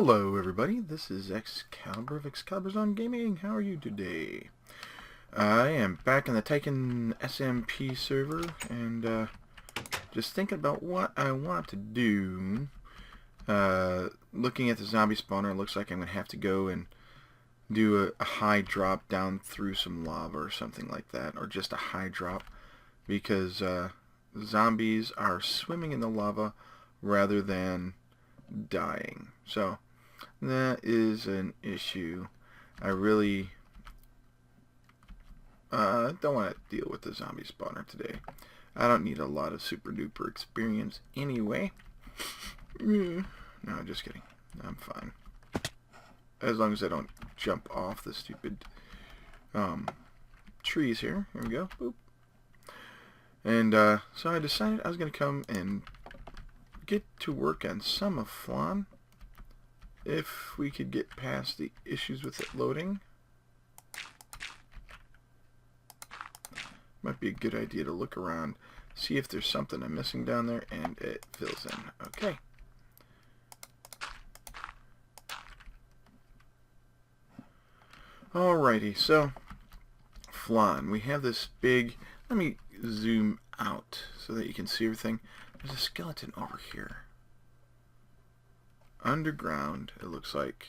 Hello everybody, this is Excalibur of Excalibur's on Gaming. How are you today? I am back in the Tyken SMP server and just thinking about what I want to do. Looking at the zombie spawner, it looks like I'm going to have to go and do a high drop down through some lava or something like that, or just a high drop, because zombies are swimming in the lava rather than dying. So that is an issue. I really don't want to deal with the zombie spawner today. I don't need a lot of super duper experience anyway. No, just kidding. I'm fine. As long as I don't jump off the stupid trees here. Here we go. Boop. And so I decided I was going to come and get to work on some of Phlan, if we could get past the issues with it loading. Might be a good idea to look around, see if there's something I'm missing down there, and it fills in. Okay. Alrighty, so Phlan, we have this big, let me zoom out so that you can see everything. There's a skeleton over here. Underground, it looks like.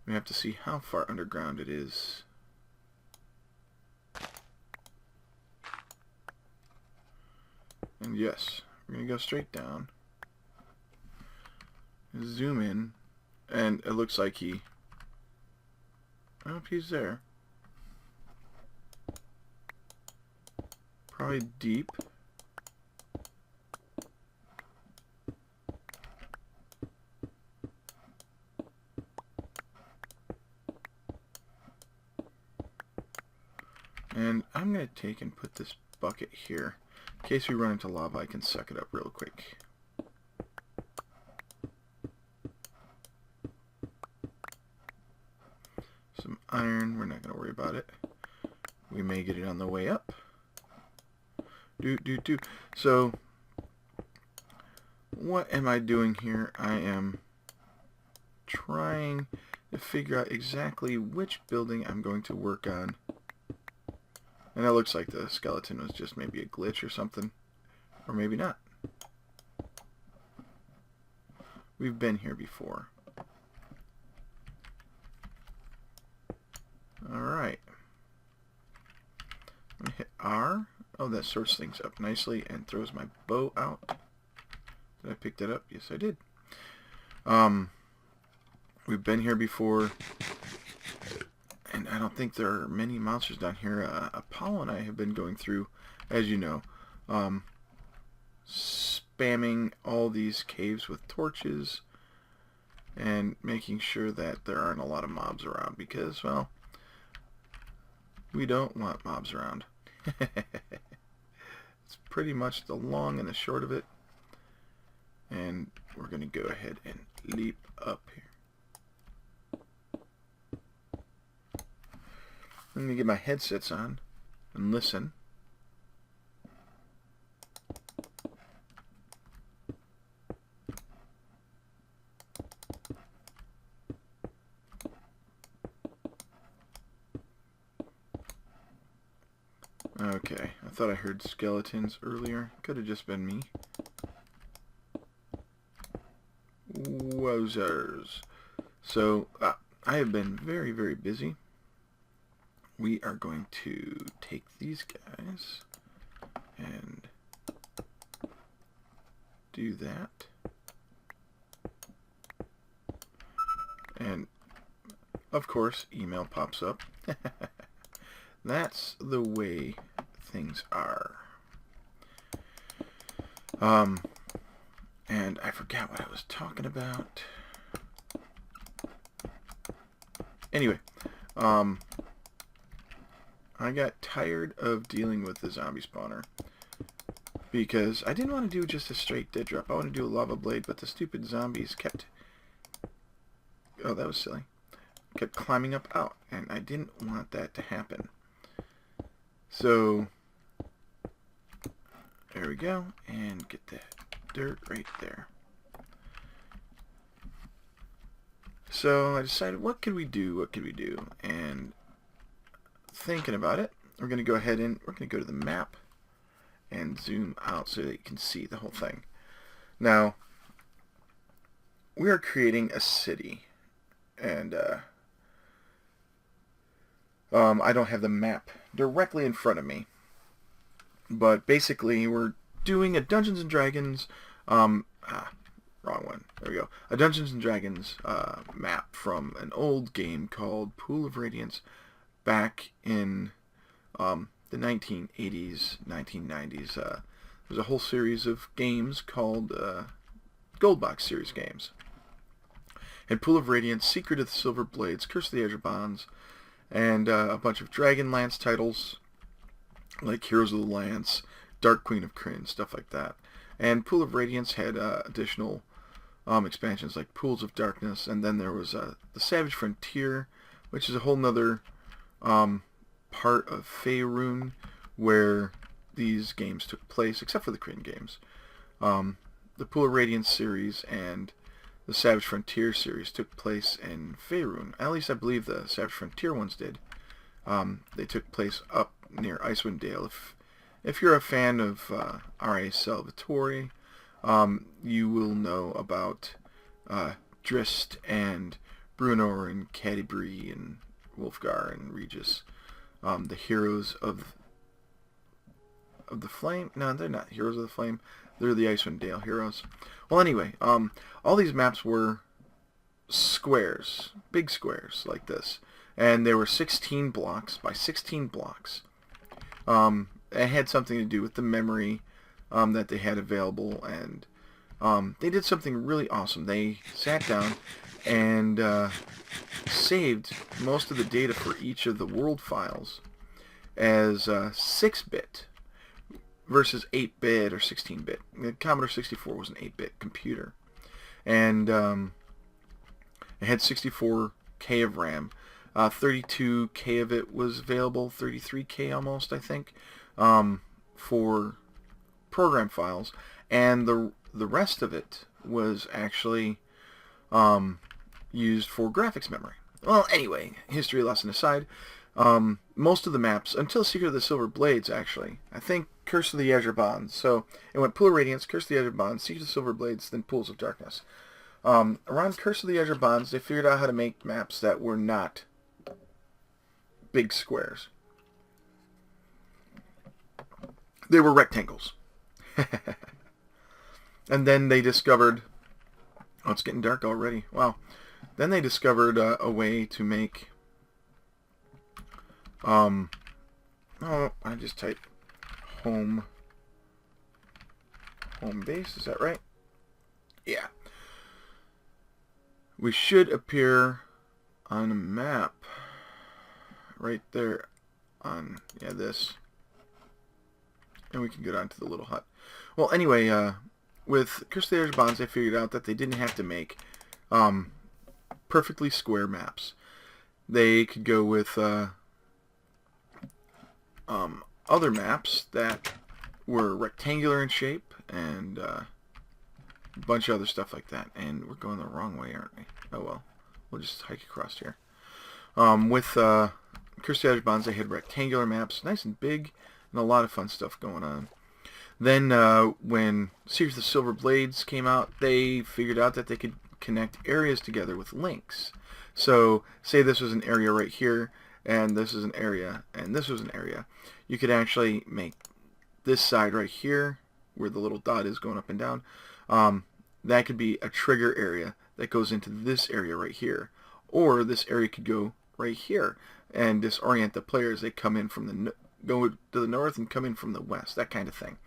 We have to see how far underground it is. And yes, we're going to go straight down. Zoom in, and it looks like he... I hope he's there. Probably deep. And I'm going to take and put this bucket here. In case we run into lava, I can suck it up real quick. Some iron, we're not going to worry about it. We may get it on the way up. So, what am I doing here? I am trying to figure out exactly which building I'm going to work on. And it looks like the skeleton was just maybe a glitch or something. Or maybe not. We've been here before. Alright. I'm going to hit R. Oh, that sorts things up nicely and throws my bow out. Did I pick that up? Yes, I did. We've been here before. And I don't think there are many monsters down here. Apollo and I have been going through, as you know, spamming all these caves with torches and making sure that there aren't a lot of mobs around because, well, we don't want mobs around. It's pretty much the long and the short of it. And we're going to go ahead and leap up here. I'm going to get my headsets on and listen. Okay, I thought I heard skeletons earlier. Could have just been me. Wowzers. So, I have been very, very busy. We are going to take these guys and do that. And, of course, email pops up. That's the way things are. And I forgot what I was talking about. Anyway, I got tired of dealing with the zombie spawner because I didn't want to do just a straight dead drop. I want to do a lava blade, but the stupid zombies kept... Oh, that was silly. Kept climbing up out, and I didn't want that to happen. So, there we go, and get that dirt right there. So I decided, what could we do? What could we do? And thinking about it, we're going to go ahead and we're going to go to the map and zoom out so that you can see the whole thing. Now, we are creating a city, and I don't have the map directly in front of me, but basically we're doing a Dungeons and Dragons, wrong one, there we go, a Dungeons and Dragons map from an old game called Pool of Radiance back in the 1980s, 1990s. There's a whole series of games called Gold Box series games. And Pool of Radiance, Secret of the Silver Blades, Curse of the Azure Bonds, and a bunch of Dragonlance titles like Heroes of the Lance, Dark Queen of Krynn, stuff like that. And Pool of Radiance had additional expansions like Pools of Darkness, and then there was the Savage Frontier, which is a whole nother part of Faerun where these games took place, except for the Krynn games. The Pool of Radiance series and the Savage Frontier series took place in Faerun. At least I believe the Savage Frontier ones did. They took place up near Icewind Dale. If you're a fan of R.A. Salvatore, you will know about Drist and Bruenor and Catti-brie and Wulfgar and Regis, the heroes of the Flame. No, they're not heroes of the Flame. They're the Icewind Dale heroes. Well, anyway, all these maps were squares, big squares like this, and they were 16 blocks by 16 blocks. It had something to do with the memory that they had available, and they did something really awesome. They sat down and saved most of the data for each of the world files as 6-bit versus 8-bit or 16-bit. The Commodore 64 was an 8-bit computer, and it had 64K of RAM. 32K of it was available, 33K almost, I think, for program files, and the rest of it was actually used for graphics memory. Well, anyway, history lesson aside, most of the maps, until Secret of the Silver Blades, actually, I think Curse of the Azure Bonds. So it went Pool of Radiance, Curse of the Azure Bonds, Secret of the Silver Blades, then Pools of Darkness. Around Curse of the Azure Bonds, they figured out how to make maps that were not big squares. They were rectangles. And then they discovered... Oh, it's getting dark already. Wow. Then they discovered a way to make... Oh, I just typed home base, is that right? Yeah. We should appear on a map right there on, yeah, this. And we can go down to the little hut. Well, anyway, with Curse of the Azure Bonds, they figured out that they didn't have to make perfectly square maps. They could go with other maps that were rectangular in shape and a bunch of other stuff like that. And we're going the wrong way, aren't we? Oh well, we'll just hike across here. With Curse of the Azure Bonds, they had rectangular maps, nice and big, and a lot of fun stuff going on. Then when Secret of the Silver Blades came out, they figured out that they could connect areas together with links. So say this was an area right here, and this is an area, and this was an area. You could actually make this side right here, where the little dot is going up and down, that could be a trigger area that goes into this area right here. Or this area could go right here and disorient the players. They come in from the go to the north and come in from the west, that kind of thing.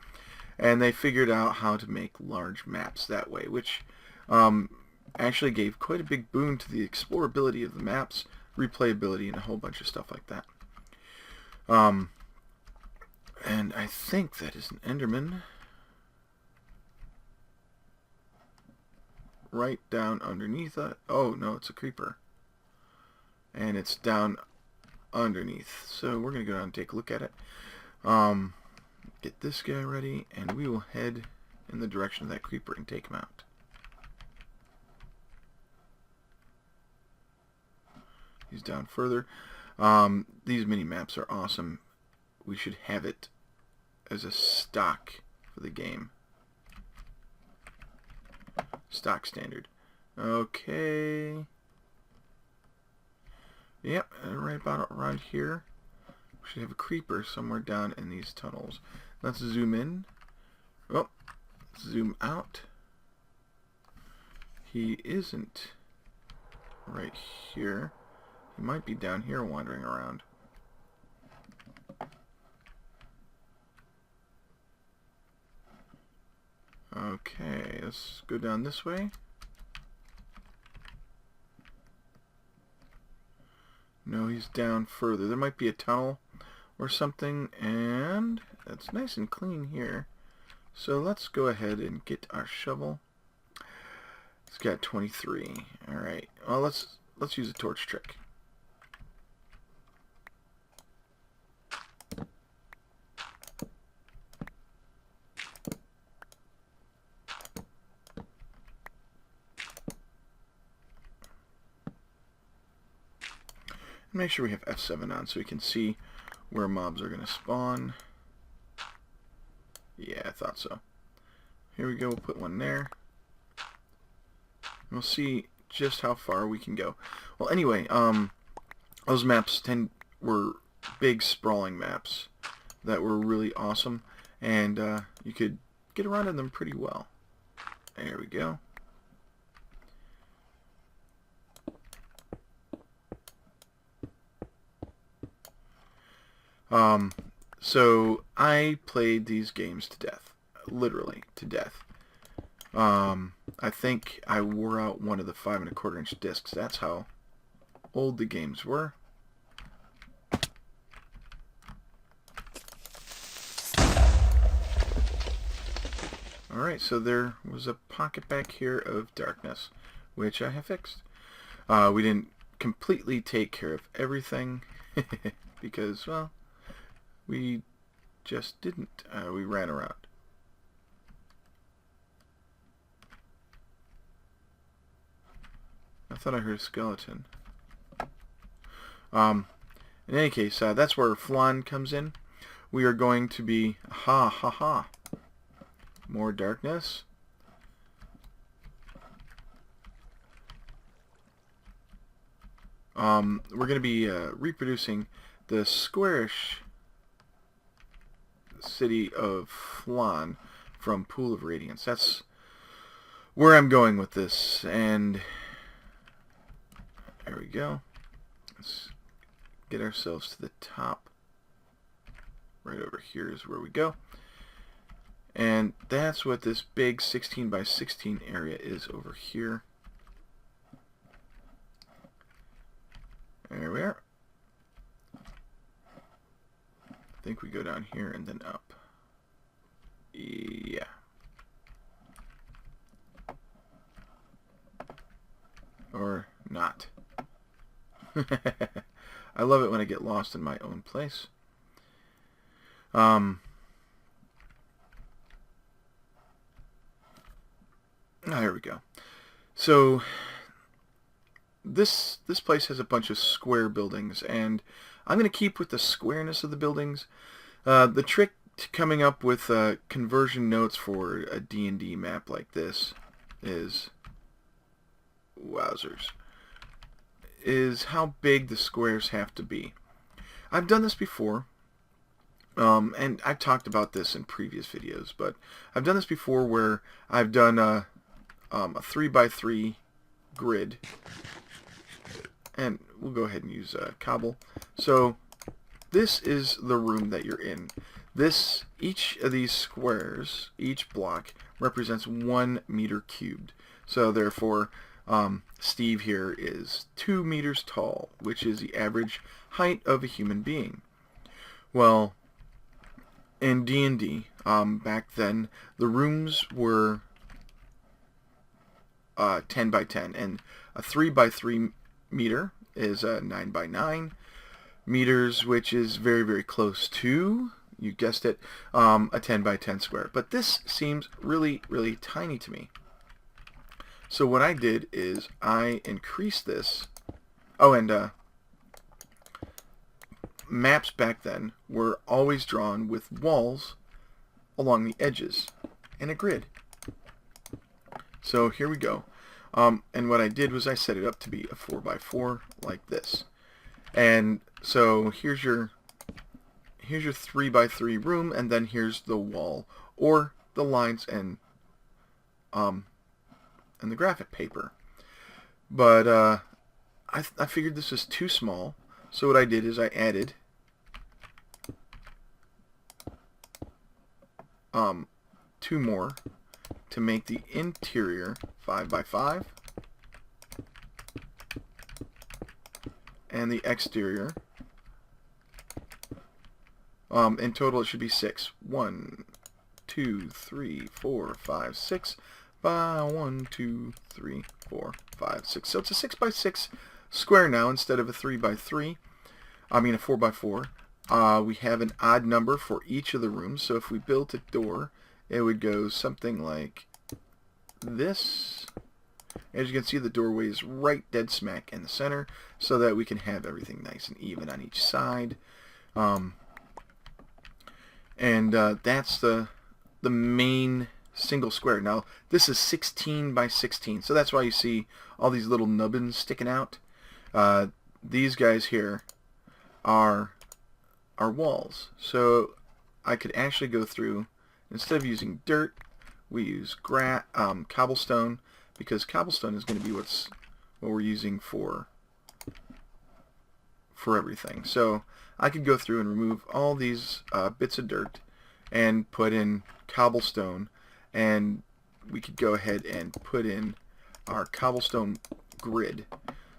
And they figured out how to make large maps that way, which actually gave quite a big boon to the explorability of the maps, replayability, and a whole bunch of stuff like that. And I think that is an Enderman right down underneath it. Oh, no, it's a creeper. And it's down underneath. So we're going to go down and take a look at it. Get this guy ready, and we will head in the direction of that creeper and take him out. He's down further. These mini maps are awesome. We should have it as a stock for the game. Stock standard. Okay. Yep, right about around here. We should have a creeper somewhere down in these tunnels. Let's zoom in. Oh, zoom out. He isn't right here. He might be down here wandering around. Okay, let's go down this way. No, he's down further. There might be a tunnel or something, and it's nice and clean here. So let's go ahead and get our shovel. It's got 23. All right. Well, let's use a torch trick. Make sure we have F7 on so we can see where mobs are going to spawn. Yeah, I thought so. Here we go, we'll put one there. We'll see just how far we can go. Well, anyway, those maps were big, sprawling maps that were really awesome, and you could get around in them pretty well. There we go. So I played these games to death, literally to death. I think I wore out one of the 5 1/4 inch discs. That's how old the games were. Alright, so there was a pocket back here of darkness, which I have fixed. We didn't completely take care of everything, because, well, we just didn't. We ran around. I thought I heard a skeleton. In any case, that's where Phlan comes in. We are going to be... More darkness. We're going to be reproducing the squarish city of Phlan from Pool of Radiance. That's where I'm going with this, and there we go. Let's get ourselves to the top. Right over here is where we go, and that's what this big 16 by 16 area is over here. There we are. I think we go down here and then up. Yeah. Or not. I love it when I get lost in my own place. There we go. So this place has a bunch of square buildings, and I'm going to keep with the squareness of the buildings. The trick to coming up with conversion notes for a D&D map like this is, wowzers, is how big the squares have to be. I've done this before, and I've talked about this in previous videos, but I've done this before where I've done a 3x3 grid, and we'll go ahead and use cobble. So this is the room that you're in. Each of these squares, each block, represents 1 meter cubed. So therefore, Steve here is 2 meters tall, which is the average height of a human being. Well, in D&D, back then, the rooms were 10 by 10, and a 3 by 3 meter is 9 by 9 meters, which is very, very close to, you guessed it, a 10 by 10 square. But this seems really, really tiny to me. So what I did is I increased this. Oh, and maps back then were always drawn with walls along the edges and a grid. So here we go. And what I did was I set it up to be a 4x4 like this. And so here's your 3x3 room, and then here's the wall or the lines and the graphic paper. But I figured this was too small, so what I did is I added two more to make the interior 5x5 and the exterior in total it should be 6. 1, 2, 3, 4, 5, 6 by 1, 2, 3, 4, 5, 6. So it's a 6x6 square now instead of a 3x3. I mean a 4x4. We have an odd number for each of the rooms, so if we built a door, it would go something like this. As you can see, the doorway is right dead smack in the center, so that we can have everything nice and even on each side. That's the main single square. Now, this is 16 by 16, so that's why you see all these little nubbins sticking out. These guys here are walls. So I could actually go through, instead of using dirt, we use cobblestone, because cobblestone is going to be what we're using for everything. So I could go through and remove all these bits of dirt and put in cobblestone, and we could go ahead and put in our cobblestone grid,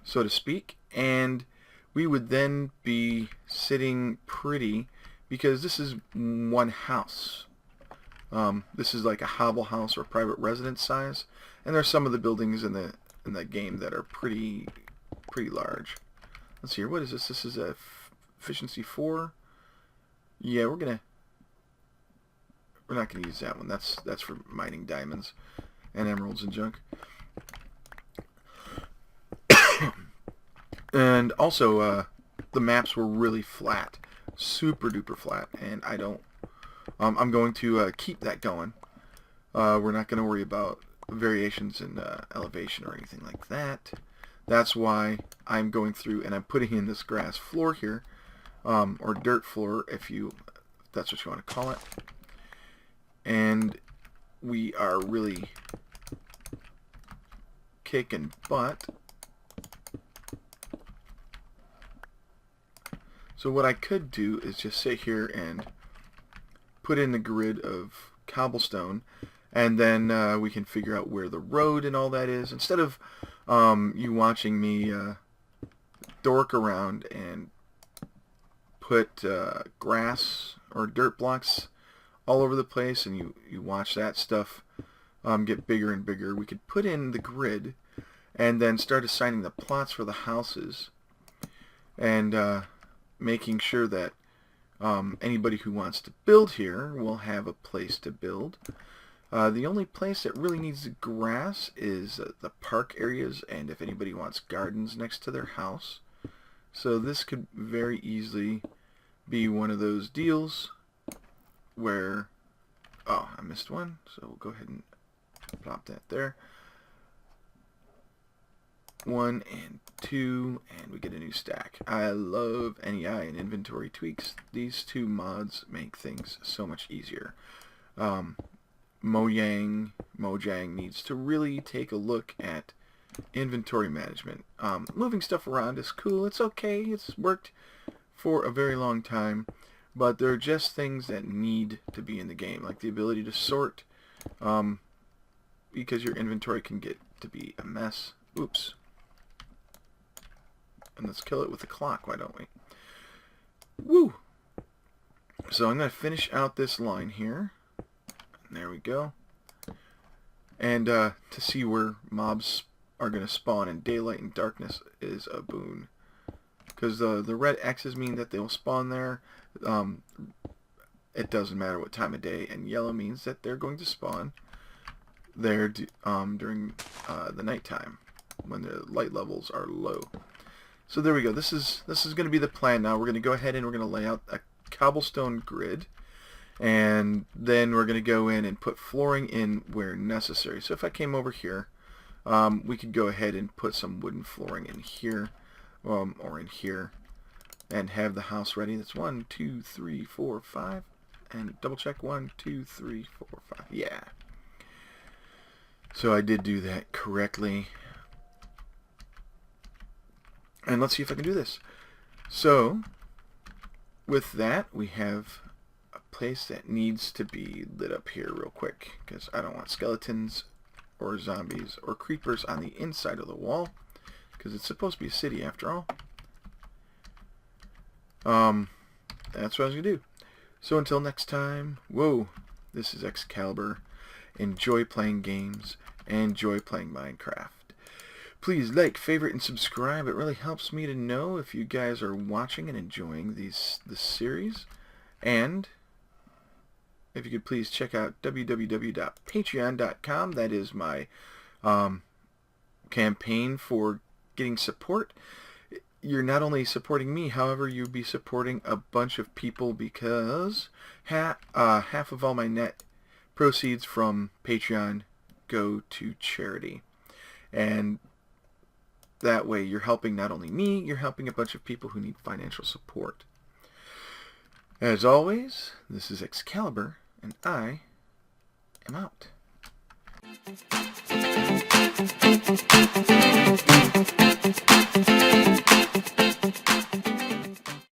so to speak, and we would then be sitting pretty, because this is one house. This is like a hovel house or private residence size, and there's some of the buildings in the game that are pretty large. Let's see here. What is this? This is a efficiency 4. Yeah, we're not gonna use that one. That's for mining diamonds and emeralds and junk. And also, the maps were really flat, super duper flat, and I'm going to keep that going. We're not going to worry about variations in elevation or anything like that. That's why I'm going through and I'm putting in this grass floor here, or dirt floor, if that's what you want to call it. And we are really kicking butt. So what I could do is just sit here and put in the grid of cobblestone, and then we can figure out where the road and all that is, instead of you watching me dork around and put grass or dirt blocks all over the place, and you watch that stuff get bigger and bigger. We could put in the grid and then start assigning the plots for the houses, and making sure that anybody who wants to build here will have a place to build. The only place that really needs grass is the park areas, and if anybody wants gardens next to their house. So this could very easily be one of those deals where, oh, I missed one, so we'll go ahead and plop that there. 1 and 2, and we get a new stack. I love NEI and inventory tweaks. These two mods make things so much easier. Mojang needs to really take a look at inventory management. Moving stuff around is cool. It's okay. It's worked for a very long time, but there are just things that need to be in the game, like the ability to sort, because your inventory can get to be a mess. Oops. And let's kill it with a clock, why don't we? Woo! So I'm going to finish out this line here. There we go. And to see where mobs are going to spawn in daylight and darkness is a boon. Because the red X's mean that they'll spawn there. It doesn't matter what time of day. And yellow means that they're going to spawn there during the nighttime, when the light levels are low. So there we go. This is going to be the plan now. We're going to go ahead and we're going to lay out a cobblestone grid. And then we're going to go in and put flooring in where necessary. So if I came over here, we could go ahead and put some wooden flooring in here, or in here, and have the house ready. That's 1, 2, 3, 4, 5, and double check 1, 2, 3, 4, 5. Yeah. So I did do that correctly. And let's see if I can do this. So with that, we have a place that needs to be lit up here real quick, because I don't want skeletons or zombies or creepers on the inside of the wall, because it's supposed to be a city after all. That's what I was going to do. So until next time, whoa, this is Excalibur. Enjoy playing games, and enjoy playing Minecraft. Please like, favorite, and subscribe. It really helps me to know if you guys are watching and enjoying this series. And if you could please check out www.patreon.com. That is my campaign for getting support. You're not only supporting me, however, you'll be supporting a bunch of people, because half of all my net proceeds from Patreon go to charity. And that way you're helping not only me, you're helping a bunch of people who need financial support. As always, this is Excalibur, and I am out.